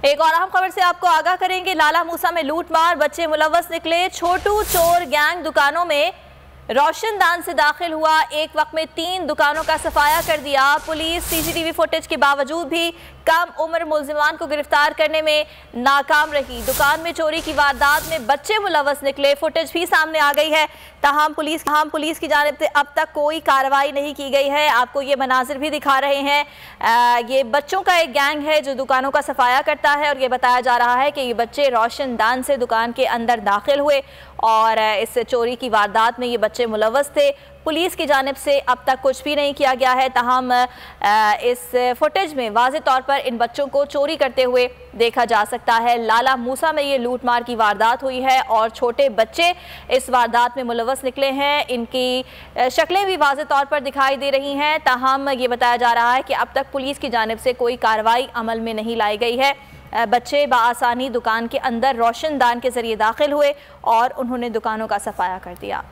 एक और अहम खबर से आपको आगाह करेंगे। लाला मूसा में लूटमार, बच्चे मुलव्वस निकले। छोटू चोर गैंग दुकानों में रोशनदान से दाखिल हुआ, एक वक्त में 3 दुकानों का सफाया कर दिया। पुलिस सीसीटीवी फुटेज के बावजूद भी कम उम्र मुलजिमान को गिरफ्तार करने में नाकाम रही। दुकान में चोरी की वारदात में बच्चे मुलव्वस निकले, फुटेज भी सामने आ गई है। ताहम पुलिस की जानिब से अब तक कोई कार्रवाई नहीं की गई है। आपको ये मनाजिर भी दिखा रहे हैं। ये बच्चों का एक गैंग है जो दुकानों का सफाया करता है और ये बताया जा रहा है कि ये बच्चे रोशनदान से दुकान के अंदर दाखिल हुए और इस चोरी की वारदात में ये बच्चे मुलव्वस थे। पुलिस की जानिब से अब तक कुछ भी नहीं किया गया है। ताहम इस फुटेज में वाज़ेह तौर पर इन बच्चों को चोरी करते हुए देखा जा सकता है। लाला मूसा में ये लूटमार की वारदात हुई है और छोटे बच्चे इस वारदात में मुलव्वस निकले हैं। इनकी शक्लें भी वाज़ेह तौर पर दिखाई दे रही हैं। ताहम ये बताया जा रहा है कि अब तक पुलिस की जानिब से कोई कार्रवाई अमल में नहीं लाई गई है। बच्चे बआसानी दुकान के अंदर रोशनदान के जरिए दाखिल हुए और उन्होंने दुकानों का सफाया कर दिया।